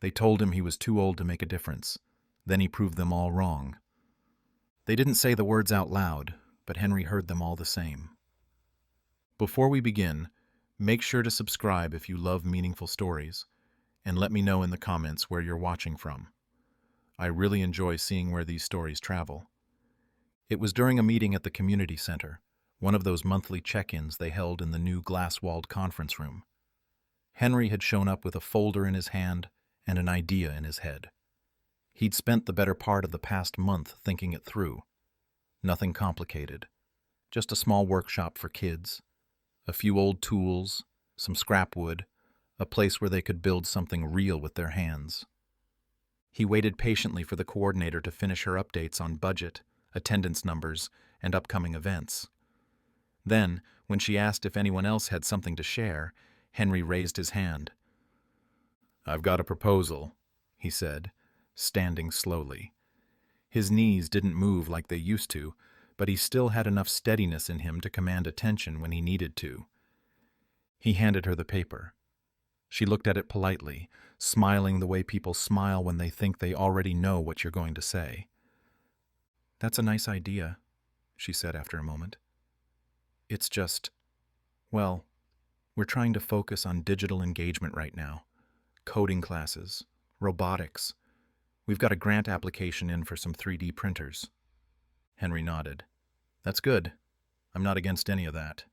They told him he was too old to make a difference. Then he proved them all wrong. They didn't say the words out loud, but Henry heard them all the same. Before we begin, make sure to subscribe if you love meaningful stories, and let me know in the comments where you're watching from. I really enjoy seeing where these stories travel. It was during a meeting at the community center, one of those monthly check-ins they held in the new glass-walled conference room. Henry had shown up with a folder in his hand and an idea in his head. He'd spent the better part of the past month thinking it through. Nothing complicated. Just a small workshop for kids. A few old tools, some scrap wood, a place where they could build something real with their hands. He waited patiently for the coordinator to finish her updates on budget, attendance numbers, and upcoming events. Then, when she asked if anyone else had something to share, Henry raised his hand. "I've got a proposal," he said, standing slowly. His knees didn't move like they used to, but he still had enough steadiness in him to command attention when he needed to. He handed her the paper. She looked at it politely, smiling the way people smile when they think they already know what you're going to say. "That's a nice idea," she said after a moment. "It's just, well, we're trying to focus on digital engagement right now. Coding classes, robotics. We've got a grant application in for some 3D printers." Henry nodded. "That's good. I'm not against any of that.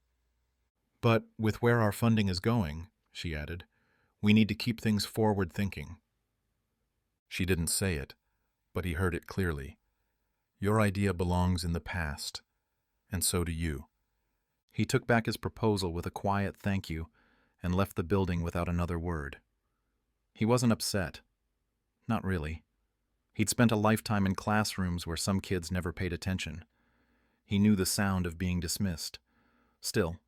But with where our funding is going," she added, "we need to keep things forward-thinking." She didn't say it, but he heard it clearly. "Your idea belongs in the past, and so do you." He took back his proposal with a quiet thank you and left the building without another word. He wasn't upset. Not really. He'd spent a lifetime in classrooms where some kids never paid attention. He knew the sound of being dismissed. Still,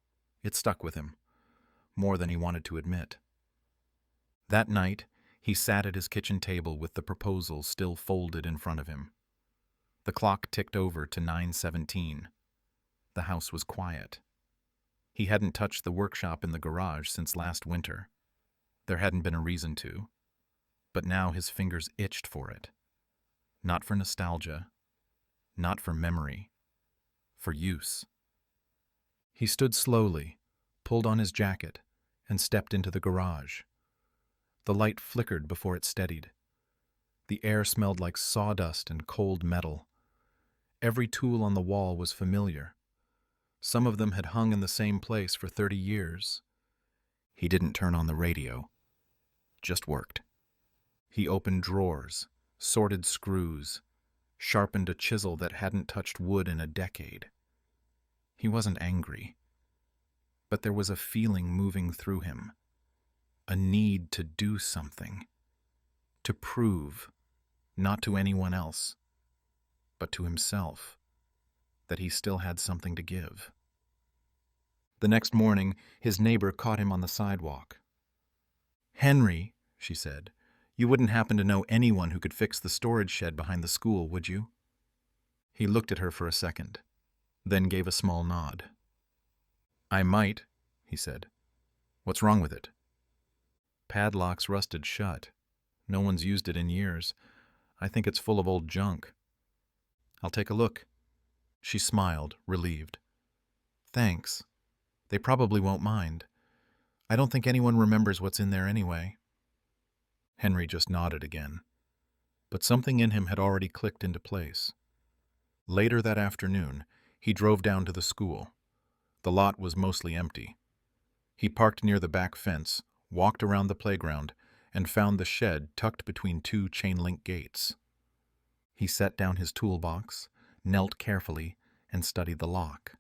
it stuck with him, more than he wanted to admit. That night, he sat at his kitchen table with the proposal still folded in front of him. The clock ticked over to 9:17. The house was quiet. He hadn't touched the workshop in the garage since last winter. There hadn't been a reason to, but now his fingers itched for it. Not for nostalgia, not for memory, for use. He stood slowly, pulled on his jacket, and stepped into the garage. The light flickered before it steadied. The air smelled like sawdust and cold metal. Every tool on the wall was familiar. Some of them had hung in the same place for 30 years. He didn't turn on the radio, just worked. He opened drawers, sorted screws, sharpened a chisel that hadn't touched wood in a decade. He wasn't angry, but there was a feeling moving through him, a need to do something, to prove, not to anyone else, but to himself, that he still had something to give. The next morning, his neighbor caught him on the sidewalk. "Henry," she said, "you wouldn't happen to know anyone who could fix the storage shed behind the school, would you?" He looked at her for a second, then gave a small nod. "I might," he said. "What's wrong with it?" "Padlock's rusted shut. No one's used it in years. I think it's full of old junk." "I'll take a look." She smiled, relieved. "Thanks. They probably won't mind. I don't think anyone remembers what's in there anyway." Henry just nodded again. But something in him had already clicked into place. Later that afternoon, he drove down to the school. The lot was mostly empty. He parked near the back fence, walked around the playground, and found the shed tucked between two chain-link gates. He set down his toolbox, knelt carefully, and studied the lock.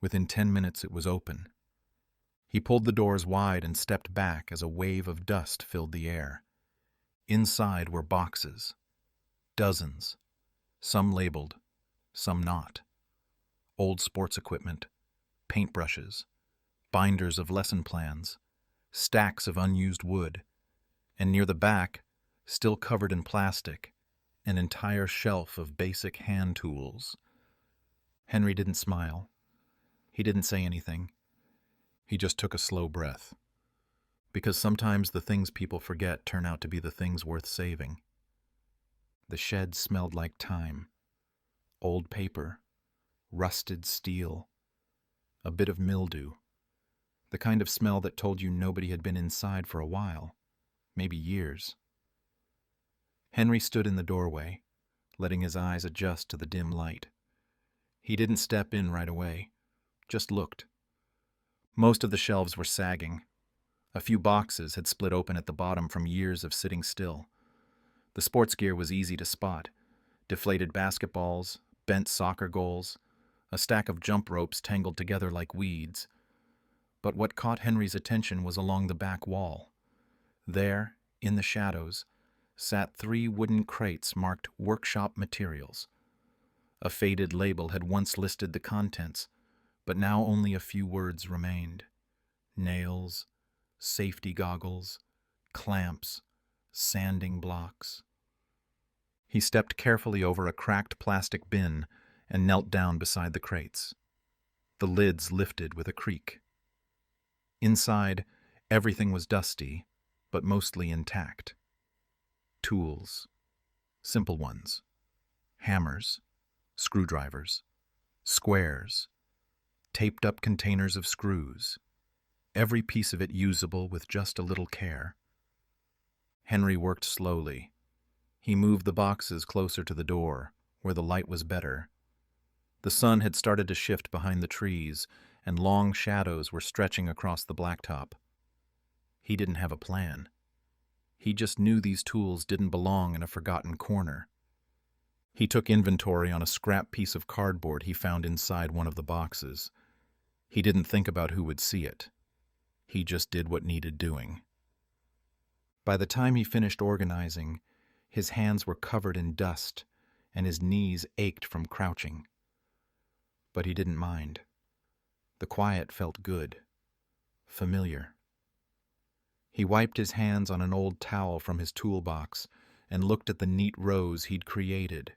Within 10 minutes it was open. He pulled the doors wide and stepped back as a wave of dust filled the air. Inside were boxes. Dozens. Some labeled, some not. Old sports equipment, paintbrushes, binders of lesson plans, stacks of unused wood, and near the back, still covered in plastic, an entire shelf of basic hand tools. Henry didn't smile. He didn't say anything. He just took a slow breath. because sometimes the things people forget turn out to be the things worth saving. The shed smelled like time, old paper, rusted steel, a bit of mildew, the kind of smell that told you nobody had been inside for a while, maybe years. Henry stood in the doorway, letting his eyes adjust to the dim light. He didn't step in right away, just looked. Most of the shelves were sagging. A few boxes had split open at the bottom from years of sitting still. The sports gear was easy to spot. Deflated basketballs, bent soccer goals, a stack of jump ropes tangled together like weeds. But what caught Henry's attention was along the back wall. There, in the shadows, sat 3 wooden crates marked workshop materials. A faded label had once listed the contents, but now only a few words remained. Nails, safety goggles, clamps, sanding blocks. He stepped carefully over a cracked plastic bin and knelt down beside the crates. The lids lifted with a creak. Inside, everything was dusty, but mostly intact. Tools, simple ones, hammers, screwdrivers, squares, taped up containers of screws, every piece of it usable with just a little care. Henry worked slowly. He moved the boxes closer to the door, where the light was better. The sun had started to shift behind the trees, and long shadows were stretching across the blacktop. He didn't have a plan. He just knew these tools didn't belong in a forgotten corner. He took inventory on a scrap piece of cardboard he found inside one of the boxes. He didn't think about who would see it. He just did what needed doing. By the time he finished organizing, his hands were covered in dust, and his knees ached from crouching. But he didn't mind. The quiet felt good, familiar. He wiped his hands on an old towel from his toolbox and looked at the neat rows he'd created,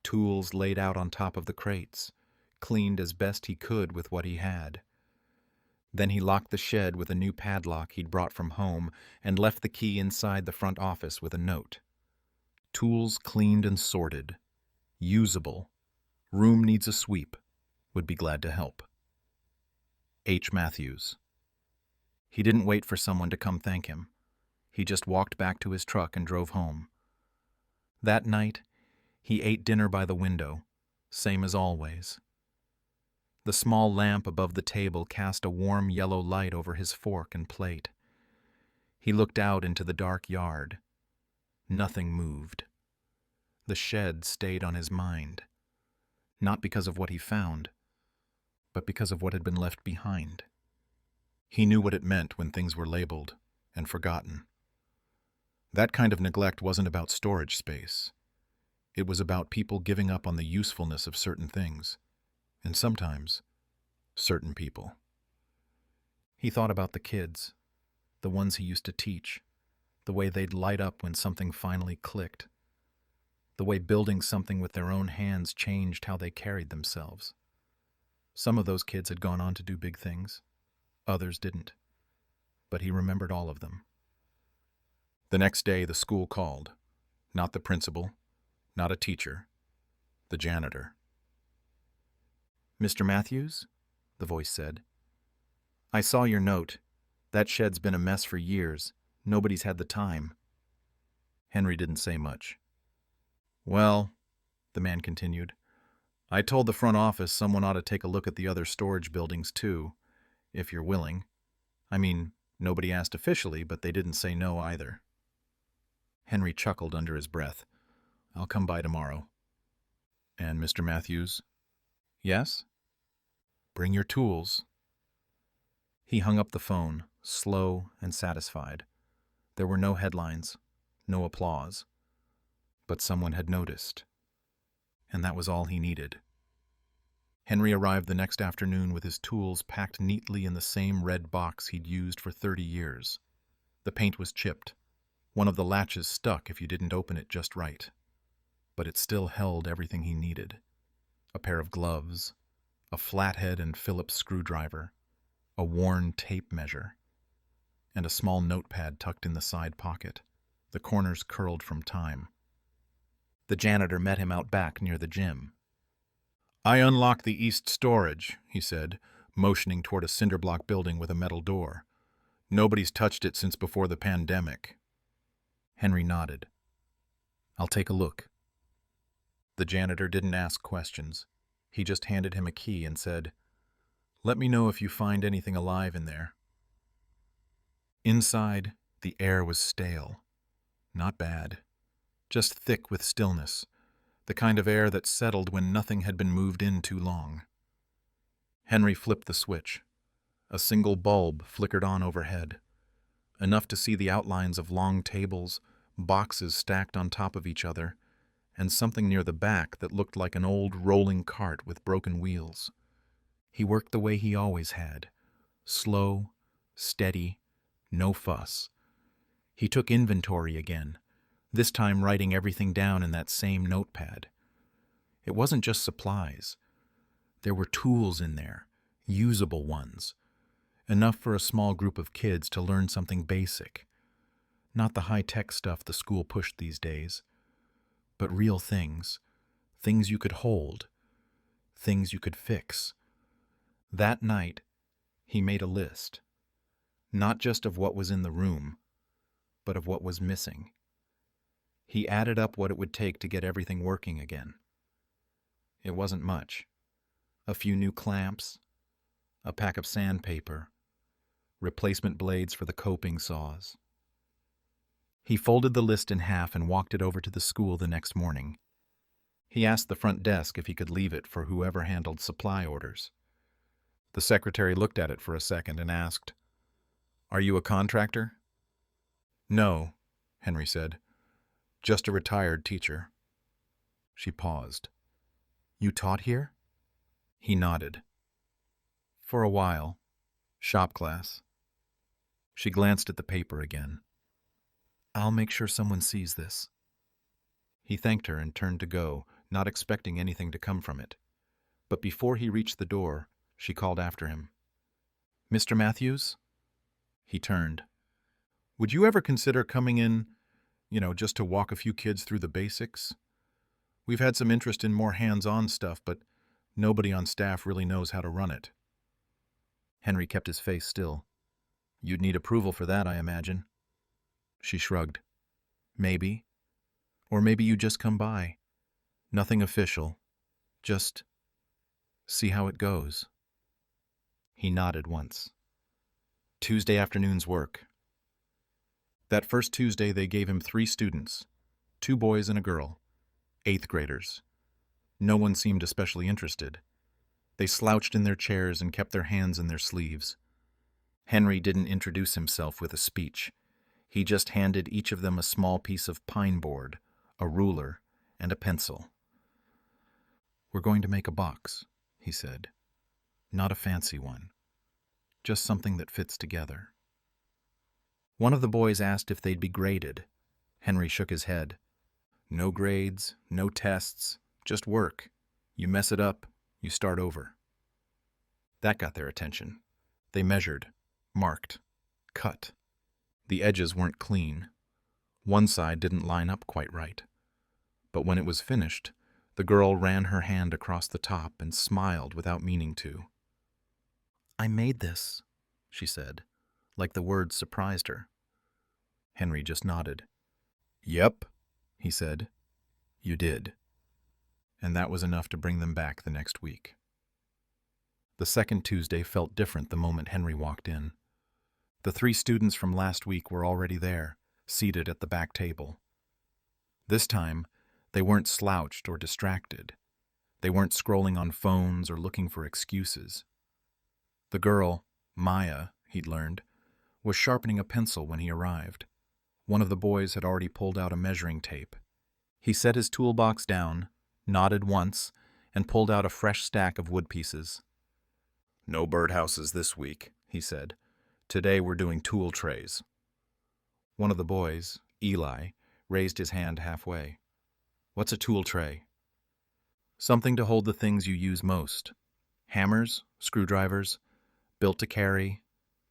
tools laid out on top of the crates, cleaned as best he could with what he had. Then he locked the shed with a new padlock he'd brought from home and left the key inside the front office with a note. Tools cleaned and sorted. Usable. Room needs a sweep. Would be glad to help. H. Matthews. He didn't wait for someone to come thank him. He just walked back to his truck and drove home. That night, he ate dinner by the window, same as always. The small lamp above the table cast a warm yellow light over his fork and plate. He looked out into the dark yard. Nothing moved. The shed stayed on his mind, not because of what he found, but because of what had been left behind. He knew what it meant when things were labeled and forgotten. That kind of neglect wasn't about storage space. It was about people giving up on the usefulness of certain things, and sometimes, certain people. He thought about the kids, the ones he used to teach, the way they'd light up when something finally clicked, the way building something with their own hands changed how they carried themselves. Some of those kids had gone on to do big things. Others didn't. But he remembered all of them. The next day, the school called. Not the principal, not a teacher, the janitor. "Mr. Matthews?" the voice said. "I saw your note. That shed's been a mess for years. Nobody's had the time." Henry didn't say much. "Well," the man continued, "I told the front office someone ought to take a look at the other storage buildings too, if you're willing. I mean, nobody asked officially, but they didn't say no either." Henry chuckled under his breath. "I'll come by tomorrow." "And Mr. Matthews?" "Yes?" "Bring your tools." He hung up the phone, slow and satisfied. There were no headlines, no applause. But someone had noticed. And that was all he needed. Henry arrived the next afternoon with his tools packed neatly in the same red box he'd used for 30 years. The paint was chipped. One of the latches stuck if you didn't open it just right. But it still held everything he needed. A pair of gloves, a flathead and Phillips screwdriver, a worn tape measure. and a small notepad tucked in the side pocket, the corners curled from time. The janitor met him out back near the gym. "I unlocked the east storage," he said, motioning toward a cinder-block building with a metal door. "Nobody's touched it since before the pandemic." Henry nodded. "I'll take a look." The janitor didn't ask questions. He just handed him a key and said, "Let me know if you find anything alive in there." Inside, the air was stale. Not bad. Just thick with stillness, the kind of air that settled when nothing had been moved in too long. Henry flipped the switch. A single bulb flickered on overhead, enough to see the outlines of long tables, boxes stacked on top of each other, and something near the back that looked like an old rolling cart with broken wheels. He worked the way he always had, slow, steady, no fuss. He took inventory again, this time writing everything down in that same notepad. It wasn't just supplies. There were tools in there, usable ones, enough for a small group of kids to learn something basic. Not the high-tech stuff the school pushed these days, but real things, things you could hold, things you could fix. That night, he made a list, not just of what was in the room, but of what was missing. He added up what it would take to get everything working again. It wasn't much. A few new clamps, a pack of sandpaper, replacement blades for the coping saws. He folded the list in half and walked it over to the school the next morning. He asked the front desk if he could leave it for whoever handled supply orders. The secretary looked at it for a second and asked, "Are you a contractor?" "No," Henry said. "Just a retired teacher." She paused. "You taught here?" He nodded. "For a while. Shop class." She glanced at the paper again. "I'll make sure someone sees this." He thanked her and turned to go, not expecting anything to come from it. But before he reached the door, she called after him. "Mr. Matthews?" He turned. "Would you ever consider coming in, just to walk a few kids through the basics? We've had some interest in more hands-on stuff, but nobody on staff really knows how to run it." Henry kept his face still. "You'd need approval for that, I imagine." She shrugged. "Maybe. Or maybe you just come by. Nothing official. Just see how it goes." He nodded once. Tuesday afternoon's work. That first Tuesday they gave him 3 students, 2 boys and a girl, 8th graders. No one seemed especially interested. They slouched in their chairs and kept their hands in their sleeves. Henry didn't introduce himself with a speech. He just handed each of them a small piece of pine board, a ruler, and a pencil. "We're going to make a box," he said. "Not a fancy one. Just something that fits together." One of the boys asked if they'd be graded. Henry shook his head. "No grades, no tests, just work. You mess it up, you start over." That got their attention. They measured, marked, cut. The edges weren't clean. One side didn't line up quite right. But when it was finished, the girl ran her hand across the top and smiled without meaning to. "I made this," she said, like the words surprised her. Henry just nodded. "Yep," he said. "You did." And that was enough to bring them back the next week. The second Tuesday felt different the moment Henry walked in. The 3 students from last week were already there, seated at the back table. This time, they weren't slouched or distracted. They weren't scrolling on phones or looking for excuses. The girl, Maya, he'd learned, was sharpening a pencil when he arrived. One of the boys had already pulled out a measuring tape. He set his toolbox down, nodded once, and pulled out a fresh stack of wood pieces. "No birdhouses this week," he said. "Today we're doing tool trays." One of the boys, Eli, raised his hand halfway. "What's a tool tray?" "Something to hold the things you use most. Hammers, screwdrivers, built to carry,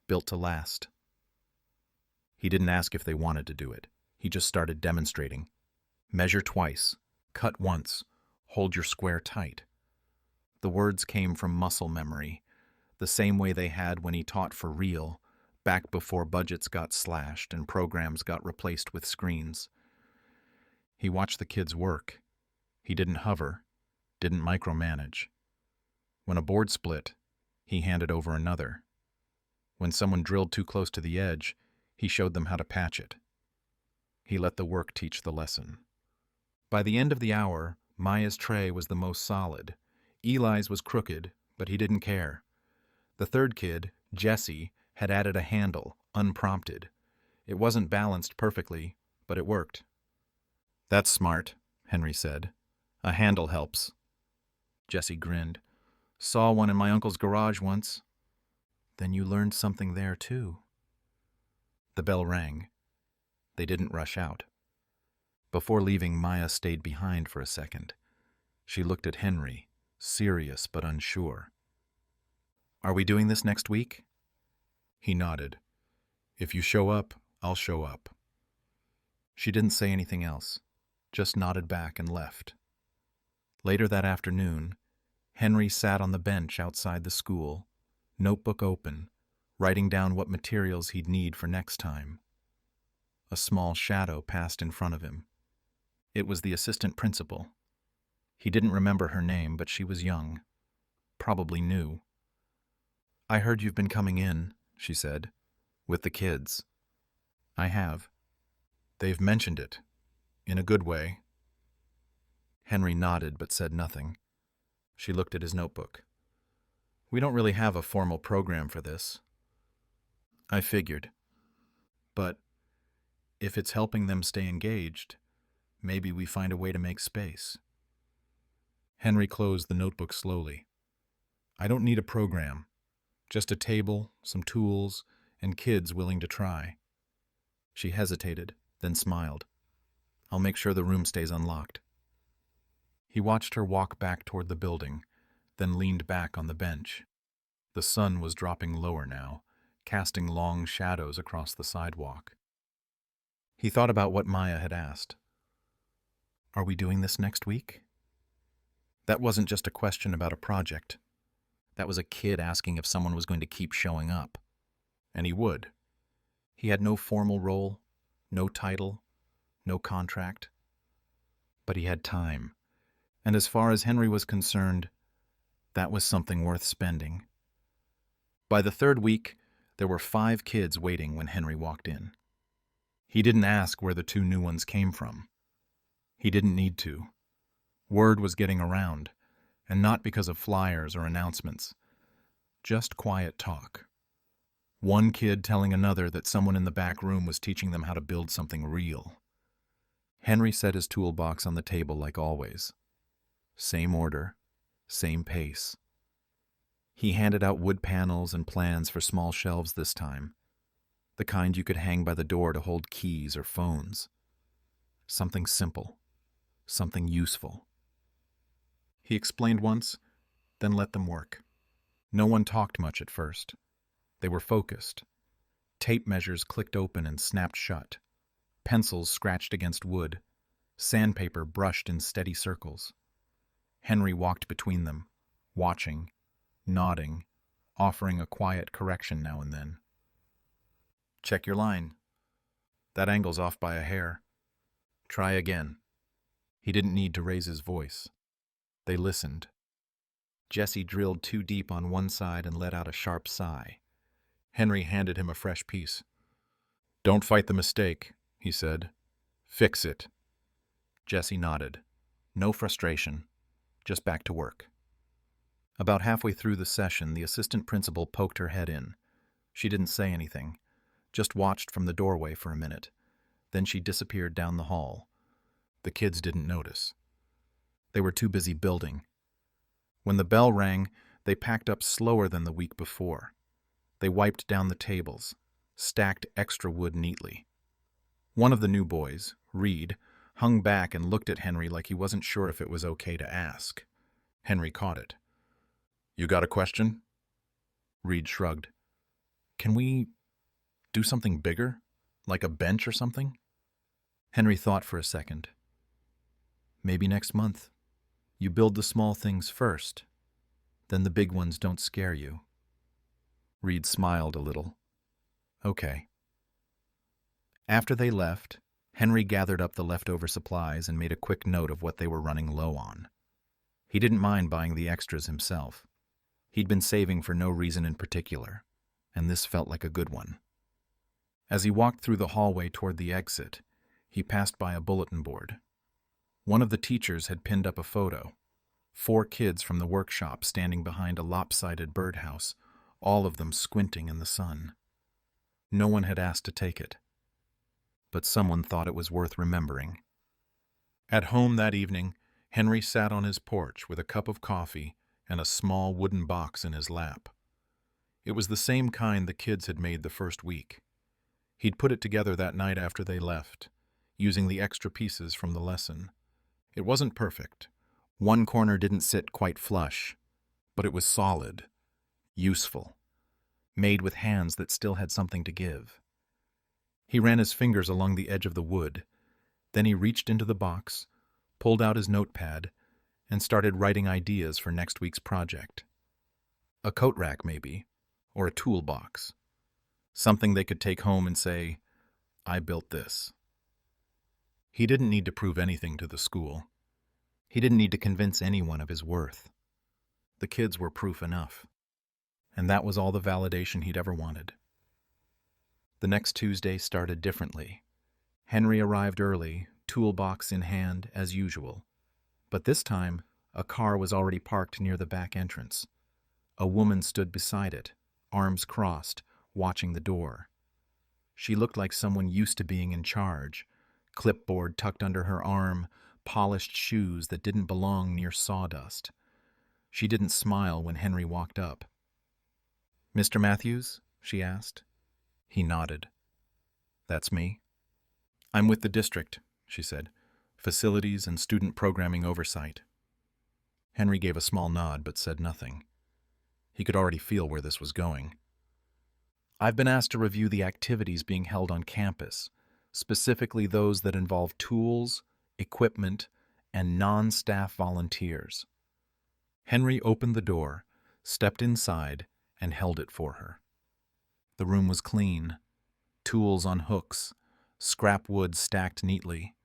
built to last." He didn't ask if they wanted to do it. He just started demonstrating. Measure twice, cut once, hold your square tight. The words came from muscle memory, the same way they had when he taught for real, back before budgets got slashed and programs got replaced with screens. He watched the kids work. He didn't hover, didn't micromanage. When a board split, he handed over another. When someone drilled too close to the edge, he showed them how to patch it. He let the work teach the lesson. By the end of the hour, Maya's tray was the most solid. Eli's was crooked, but he didn't care. The third kid, Jesse, had added a handle, unprompted. It wasn't balanced perfectly, but it worked. "That's smart," Henry said. "A handle helps." Jesse grinned. "Saw one in my uncle's garage once." "Then you learned something there, too." The bell rang. They didn't rush out. Before leaving, Maya stayed behind for a second. She looked at Henry, serious but unsure. "Are we doing this next week?" He nodded. "If you show up, I'll show up." She didn't say anything else, just nodded back and left. Later that afternoon, Henry sat on the bench outside the school, notebook open, writing down what materials he'd need for next time. A small shadow passed in front of him. It was the assistant principal. He didn't remember her name, but she was young, probably new. "I heard you've been coming in," she said, "with the kids." "I have." "They've mentioned it, in a good way." Henry nodded but said nothing. She looked at his notebook. "We don't really have a formal program for this." "I figured. But if it's helping them stay engaged, maybe we find a way to make space." Henry closed the notebook slowly. "I don't need a program. Just a table, some tools, and kids willing to try." She hesitated, then smiled. "I'll make sure the room stays unlocked." He watched her walk back toward the building, then leaned back on the bench. The sun was dropping lower now, casting long shadows across the sidewalk. He thought about what Maya had asked. "Are we doing this next week?" That wasn't just a question about a project. That was a kid asking if someone was going to keep showing up. And he would. He had no formal role, no title, no contract. But he had time. And as far as Henry was concerned, that was something worth spending. By the third week, there were 5 kids waiting when Henry walked in. He didn't ask where the 2 new ones came from. He didn't need to. Word was getting around, and not because of flyers or announcements. Just quiet talk. One kid telling another that someone in the back room was teaching them how to build something real. Henry set his toolbox on the table like always. Same order, same pace. He handed out wood panels and plans for small shelves this time, the kind you could hang by the door to hold keys or phones. Something simple, something useful. He explained once, then let them work. No one talked much at first. They were focused. Tape measures clicked open and snapped shut. Pencils scratched against wood. Sandpaper brushed in steady circles. Henry walked between them, watching, nodding, offering a quiet correction now and then. "Check your line. That angle's off by a hair. Try again." He didn't need to raise his voice. They listened. Jesse drilled too deep on one side and let out a sharp sigh. Henry handed him a fresh piece. "Don't fight the mistake," he said. "Fix it." Jesse nodded. No frustration, just back to work. About halfway through the session, the assistant principal poked her head in. She didn't say anything, just watched from the doorway for a minute. Then she disappeared down the hall. The kids didn't notice. They were too busy building. When the bell rang, they packed up slower than the week before. They wiped down the tables, stacked extra wood neatly. One of the new boys, Reed, hung back and looked at Henry like he wasn't sure if it was okay to ask. Henry caught it. "You got a question?" Reed shrugged. "Can we do something bigger? Like a bench or something? Henry thought for a second. Maybe next month. You build the small things first. Then the big ones don't scare you. Reed smiled a little. Okay. After they left, Henry gathered up the leftover supplies and made a quick note of what they were running low on. He didn't mind buying the extras himself. He'd been saving for no reason in particular, and this felt like a good one. As he walked through the hallway toward the exit, he passed by a bulletin board. One of the teachers had pinned up a photo. 4 kids from the workshop standing behind a lopsided birdhouse, all of them squinting in the sun. No one had asked to take it, but someone thought it was worth remembering. At home that evening, Henry sat on his porch with a cup of coffee and a small wooden box in his lap. It was the same kind the kids had made the first week. He'd put it together that night after they left, using the extra pieces from the lesson. It wasn't perfect. One corner didn't sit quite flush, but it was solid, useful, made with hands that still had something to give. He ran his fingers along the edge of the wood. Then he reached into the box, pulled out his notepad, and started writing ideas for next week's project. A coat rack, maybe, or a toolbox. Something they could take home and say, "I built this." He didn't need to prove anything to the school. He didn't need to convince anyone of his worth. The kids were proof enough, and that was all the validation he'd ever wanted. The next Tuesday started differently. Henry arrived early, toolbox in hand, as usual. But this time, a car was already parked near the back entrance. A woman stood beside it, arms crossed, watching the door. She looked like someone used to being in charge, clipboard tucked under her arm, polished shoes that didn't belong near sawdust. She didn't smile when Henry walked up. "Mr. Matthews?" she asked. He nodded. "That's me." "I'm with the district," she said. "Facilities and student programming oversight." Henry gave a small nod but said nothing. He could already feel where this was going. "I've been asked to review the activities being held on campus, specifically those that involve tools, equipment, and non-staff volunteers." Henry opened the door, stepped inside, and held it for her. The room was clean, tools on hooks, scrap wood stacked neatly,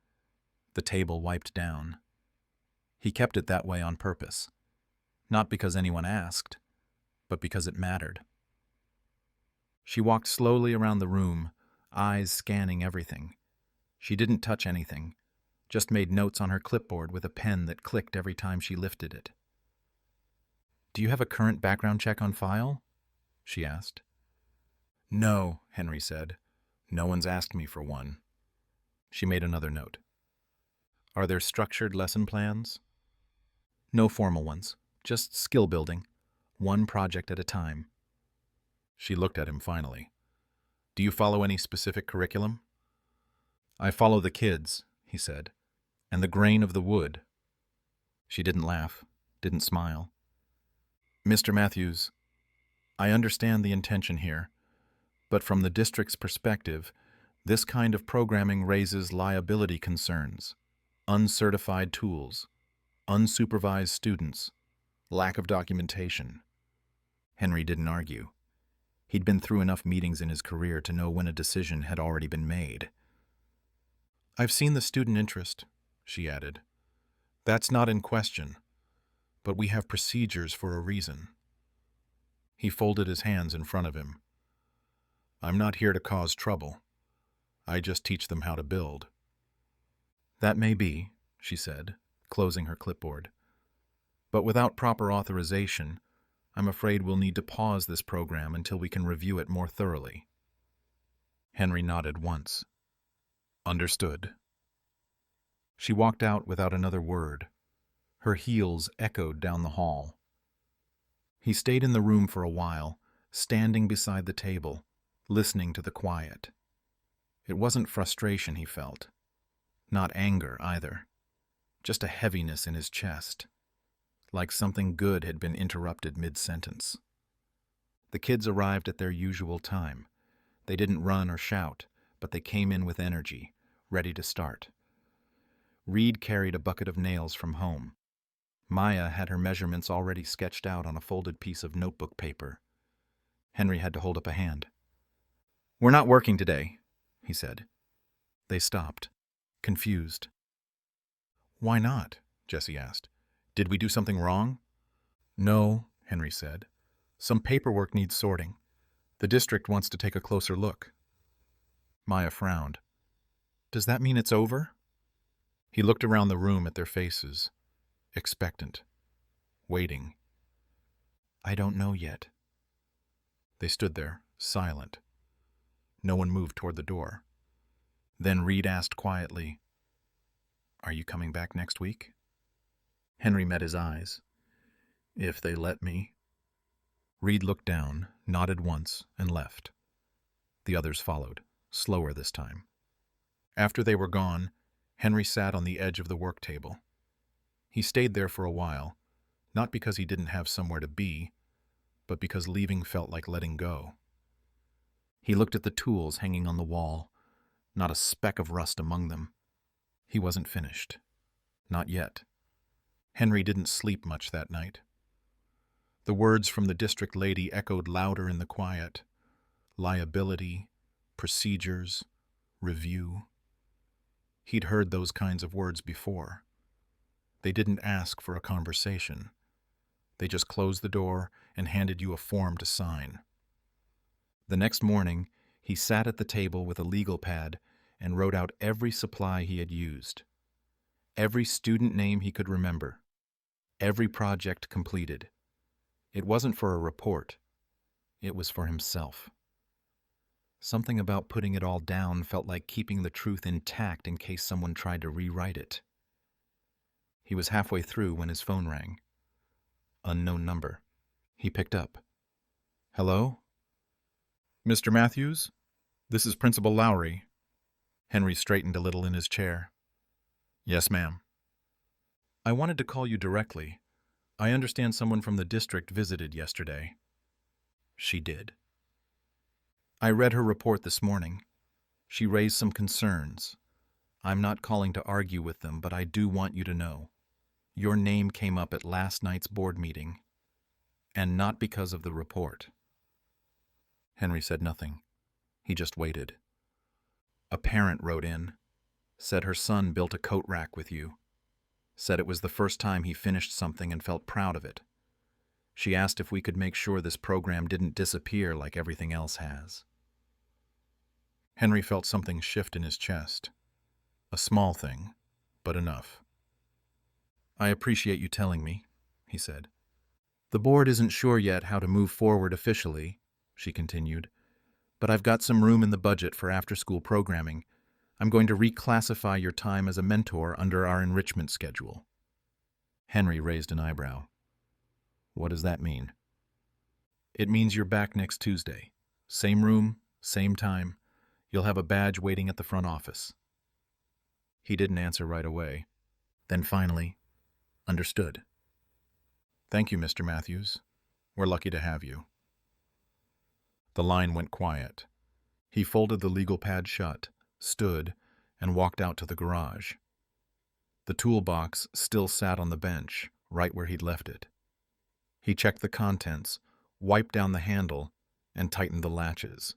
the table wiped down. He kept it that way on purpose, not because anyone asked, but because it mattered. She walked slowly around the room, eyes scanning everything. She didn't touch anything, just made notes on her clipboard with a pen that clicked every time she lifted it. "Do you have a current background check on file?" she asked. "No," Henry said. "No one's asked me for one." She made another note. "Are there structured lesson plans?" "No formal ones, just skill building, one project at a time." She looked at him finally. "Do you follow any specific curriculum?" "I follow the kids," he said, "and the grain of the wood." She didn't laugh, didn't smile. "Mr. Matthews, I understand the intention here, but from the district's perspective, this kind of programming raises liability concerns, uncertified tools, unsupervised students, lack of documentation." Henry didn't argue. He'd been through enough meetings in his career to know when a decision had already been made. "I've seen the student interest," she added. "That's not in question, but we have procedures for a reason." He folded his hands in front of him. "I'm not here to cause trouble. I just teach them how to build." "That may be," she said, closing her clipboard. "But without proper authorization, I'm afraid we'll need to pause this program until we can review it more thoroughly." Henry nodded once. "Understood." She walked out without another word. Her heels echoed down the hall. He stayed in the room for a while, standing beside the table, listening to the quiet. It wasn't frustration he felt, not anger either, just a heaviness in his chest, like something good had been interrupted mid-sentence. The kids arrived at their usual time. They didn't run or shout, but they came in with energy, ready to start. Reed carried a bucket of nails from home. Maya had her measurements already sketched out on a folded piece of notebook paper. Henry had to hold up a hand. "We're not working today," he said. They stopped, confused. "Why not?" Jessie asked. "Did we do something wrong?" "No," Henry said. "Some paperwork needs sorting. The district wants to take a closer look." Maya frowned. "Does that mean it's over?" He looked around the room at their faces, expectant, waiting. "I don't know yet." They stood there, silent. No one moved toward the door. Then Reed asked quietly, "Are you coming back next week?" Henry met his eyes. "If they let me." Reed looked down, nodded once, and left. The others followed, slower this time. After they were gone, Henry sat on the edge of the work table. He stayed there for a while, not because he didn't have somewhere to be, but because leaving felt like letting go. He looked at the tools hanging on the wall, not a speck of rust among them. He wasn't finished. Not yet. Henry didn't sleep much that night. The words from the district lady echoed louder in the quiet. Liability, procedures, review. He'd heard those kinds of words before. They didn't ask for a conversation. They just closed the door and handed you a form to sign. The next morning, he sat at the table with a legal pad and wrote out every supply he had used, every student name he could remember, every project completed. It wasn't for a report. It was for himself. Something about putting it all down felt like keeping the truth intact in case someone tried to rewrite it. He was halfway through when his phone rang. Unknown number. He picked up. "Hello?" "Mr. Matthews? This is Principal Lowry." Henry straightened a little in his chair. "Yes, ma'am." "I wanted to call you directly. I understand someone from the district visited yesterday." She did. "I read her report this morning. She raised some concerns. I'm not calling to argue with them, but I do want you to know. Your name came up at last night's board meeting, and not because of the report." Henry said nothing. He just waited. "A parent wrote in, said her son built a coat rack with you, said it was the first time he finished something and felt proud of it. She asked if we could make sure this program didn't disappear like everything else has." Henry felt something shift in his chest. A small thing, but enough. "I appreciate you telling me," he said. "The board isn't sure yet how to move forward officially," she continued, "but I've got some room in the budget for after-school programming. I'm going to reclassify your time as a mentor under our enrichment schedule." Henry raised an eyebrow. "What does that mean?" "It means you're back next Tuesday. Same room, same time. You'll have a badge waiting at the front office." He didn't answer right away. Then finally, understood. "Thank you, Mr. Matthews. We're lucky to have you." The line went quiet. He folded the legal pad shut, stood, and walked out to the garage. The toolbox still sat on the bench, right where he'd left it. He checked the contents, wiped down the handle, and tightened the latches.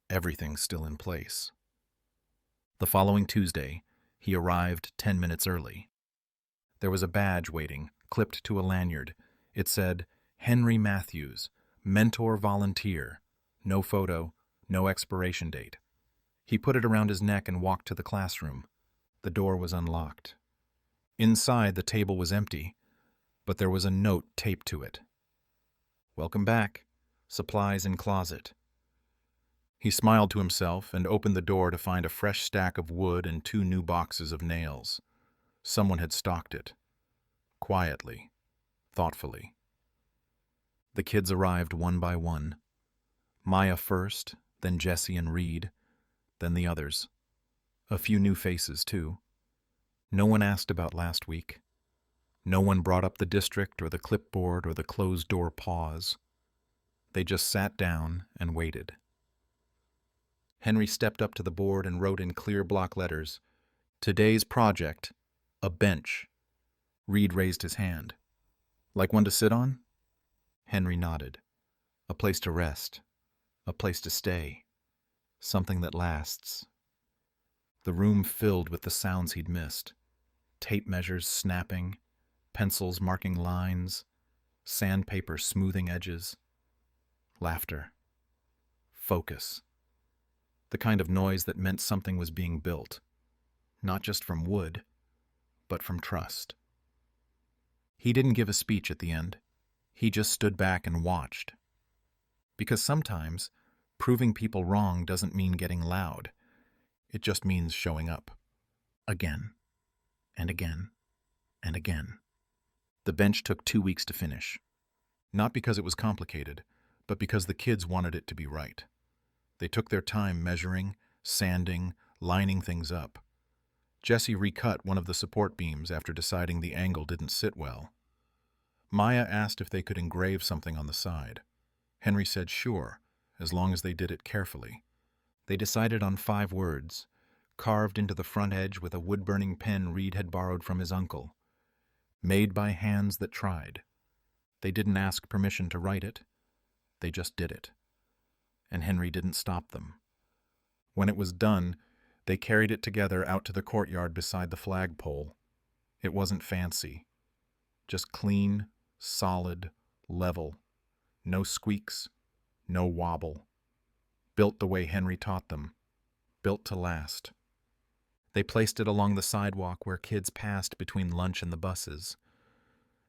Everything still in place. The following Tuesday, he arrived 10 minutes early. There was a badge waiting, clipped to a lanyard. It said, "Henry Matthews, Mentor Volunteer. No photo, no expiration date." He put it around his neck and walked to the classroom. The door was unlocked. Inside, the table was empty, but there was a note taped to it. "Welcome back. Supplies in closet." He smiled to himself and opened the door to find a fresh stack of wood and 2 new boxes of nails. Someone had stocked it. Quietly, thoughtfully. The kids arrived one by one. Maya first, then Jessie and Reed, then the others. A few new faces, too. No one asked about last week. No one brought up the district or the clipboard or the closed-door pause. They just sat down and waited. Henry stepped up to the board and wrote in clear block letters, "Today's project, a bench." Reed raised his hand. "Like one to sit on?" Henry nodded. "A place to rest. A place to stay. Something that lasts." The room filled with the sounds he'd missed. Tape measures snapping, pencils marking lines, sandpaper smoothing edges. Laughter. Focus. The kind of noise that meant something was being built. Not just from wood, but from trust. He didn't give a speech at the end. He just stood back and watched. Because sometimes, proving people wrong doesn't mean getting loud. It just means showing up. Again. And again. And again. The bench took 2 weeks to finish. Not because it was complicated, but because the kids wanted it to be right. They took their time measuring, sanding, lining things up. Jesse recut one of the support beams after deciding the angle didn't sit well. Maya asked if they could engrave something on the side. Henry said sure, as long as they did it carefully. They decided on 5 words, carved into the front edge with a wood-burning pen Reed had borrowed from his uncle. Made by hands that tried. They didn't ask permission to write it. They just did it. And Henry didn't stop them. When it was done, they carried it together out to the courtyard beside the flagpole. It wasn't fancy. Just clean, solid, level. No squeaks, no wobble. Built the way Henry taught them. Built to last. They placed it along the sidewalk where kids passed between lunch and the buses.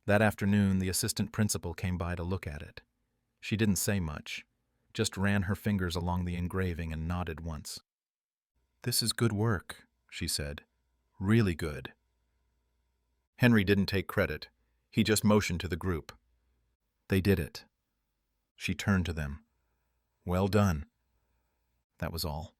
That afternoon, the assistant principal came by to look at it. She didn't say much, just ran her fingers along the engraving and nodded once. "This is good work," she said. "Really good." Henry didn't take credit. He just motioned to the group. They did it. She turned to them. "Well done." That was all.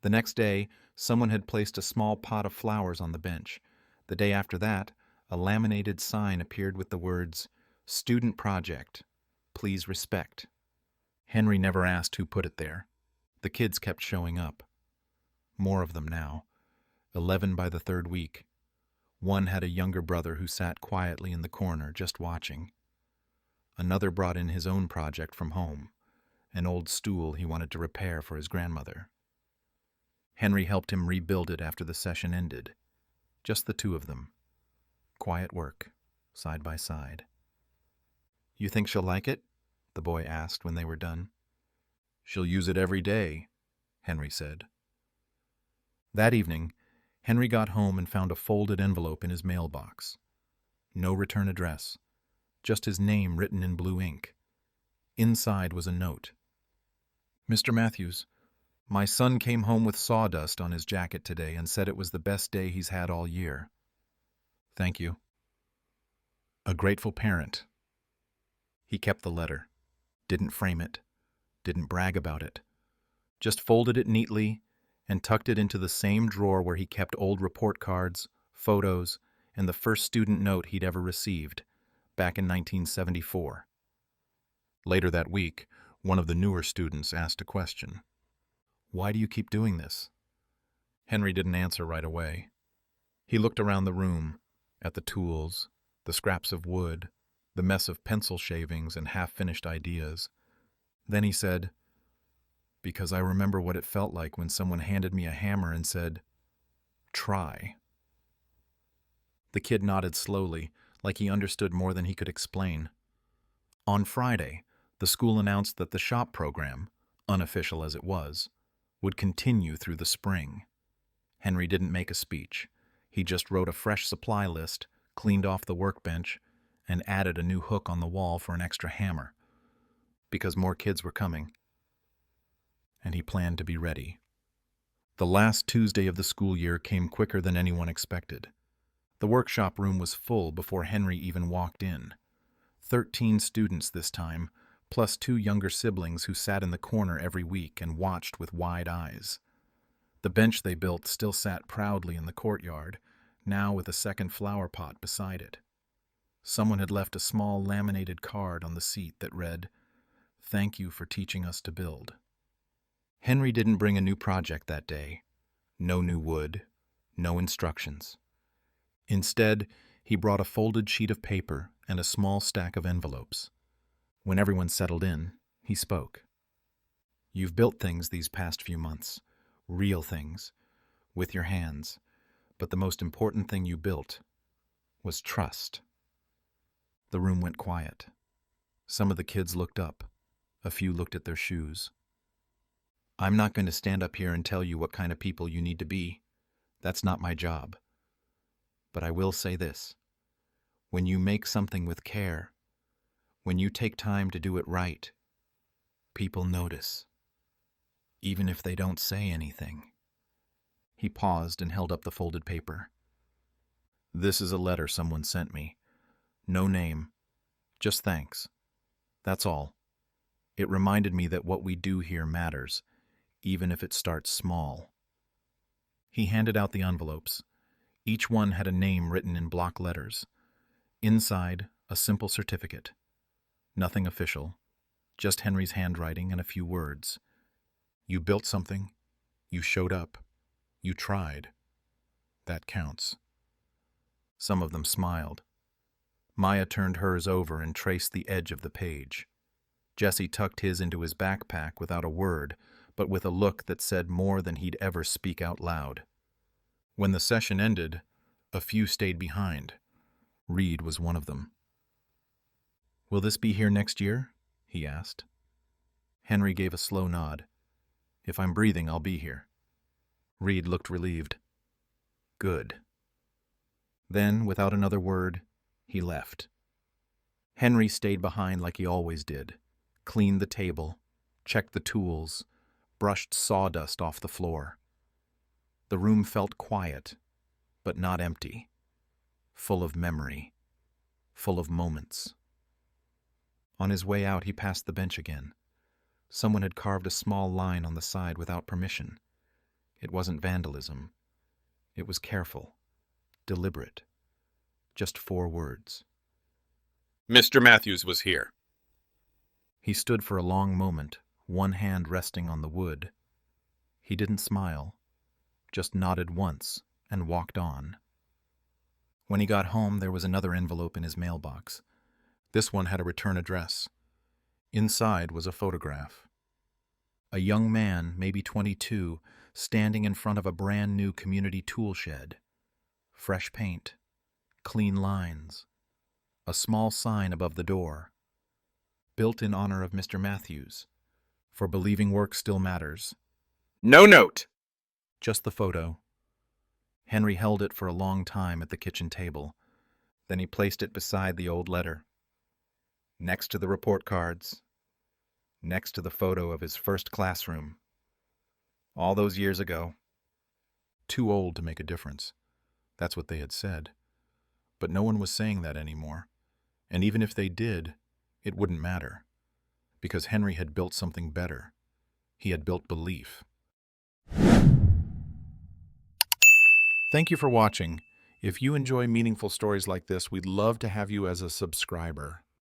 The next day, someone had placed a small pot of flowers on the bench. The day after that, a laminated sign appeared with the words, "Student Project. Please respect." Henry never asked who put it there. The kids kept showing up. More of them now. 11 by the 3rd week. One had a younger brother who sat quietly in the corner, just watching. Another brought in his own project from home, an old stool he wanted to repair for his grandmother. Henry helped him rebuild it after the session ended. Just the 2 of them. Quiet work, side by side. "You think she'll like it?" the boy asked when they were done. "She'll use it every day," Henry said. That evening, Henry got home and found a folded envelope in his mailbox. No return address, just his name written in blue ink. Inside was a note. "Mr. Matthews, my son came home with sawdust on his jacket today and said it was the best day he's had all year. Thank you. A grateful parent." He kept the letter, didn't frame it, didn't brag about it, just folded it neatly and tucked it into the same drawer where he kept old report cards, photos, and the first student note he'd ever received, back in 1974. Later that week, one of the newer students asked a question. "Why do you keep doing this?" Henry didn't answer right away. He looked around the room, at the tools, the scraps of wood, the mess of pencil shavings and half-finished ideas. Then he said, "Because I remember what it felt like when someone handed me a hammer and said, 'Try.'" The kid nodded slowly, like he understood more than he could explain. On Friday, the school announced that the shop program, unofficial as it was, would continue through the spring. Henry didn't make a speech. He just wrote a fresh supply list, cleaned off the workbench, and added a new hook on the wall for an extra hammer. Because more kids were coming. And he planned to be ready. The last Tuesday of the school year came quicker than anyone expected. The workshop room was full before Henry even walked in. 13 students this time, plus 2 younger siblings who sat in the corner every week and watched with wide eyes. The bench they built still sat proudly in the courtyard, now with a second flower pot beside it. Someone had left a small laminated card on the seat that read, "Thank you for teaching us to build." Henry didn't bring a new project that day. No new wood, no instructions. Instead, he brought a folded sheet of paper and a small stack of envelopes. When everyone settled in, he spoke. You've built things these past few months, real things, with your hands, but the most important thing you built was trust. The room went quiet. Some of the kids looked up. A few looked at their shoes. I'm not going to stand up here and tell you what kind of people you need to be. That's not my job. But I will say this. When you make something with care, when you take time to do it right, people notice, even if they don't say anything. He paused and held up the folded paper. This is a letter someone sent me. No name, just thanks. That's all. It reminded me that what we do here matters, even if it starts small. He handed out the envelopes. Each one had a name written in block letters. Inside, a simple certificate. Nothing official, just Henry's handwriting and a few words. You built something. You showed up. You tried. That counts. Some of them smiled. Maya turned hers over and traced the edge of the page. Jesse tucked his into his backpack without a word, but with a look that said more than he'd ever speak out loud. When the session ended, a few stayed behind. Reed was one of them. Will this be here next year? He asked. Henry gave a slow nod. If I'm breathing, I'll be here. Reed looked relieved. Good. Then, without another word, he left. Henry stayed behind like he always did, cleaned the table, checked the tools, brushed sawdust off the floor. The room felt quiet, but not empty, full of memory, full of moments. On his way out, he passed the bench again. Someone had carved a small line on the side without permission. It wasn't vandalism. It was careful, deliberate. Just 4 words. Mr. Matthews was here. He stood for a long moment, one hand resting on the wood. He didn't smile, just nodded once and walked on. When he got home, there was another envelope in his mailbox. This one had a return address. Inside was a photograph. A young man, maybe 22, standing in front of a brand new community tool shed. Fresh paint, clean lines, a small sign above the door. Built in honor of Mr. Matthews, for believing work still matters. No note! Just the photo. Henry held it for a long time at the kitchen table. Then he placed it beside the old letter. Next to the report cards. Next to the photo of his first classroom. All those years ago. Too old to make a difference. That's what they had said. But no one was saying that anymore. And even if they did, it wouldn't matter. Because Henry had built something better. He had built belief. Thank you for watching. If you enjoy meaningful stories like this, we'd love to have you as a subscriber.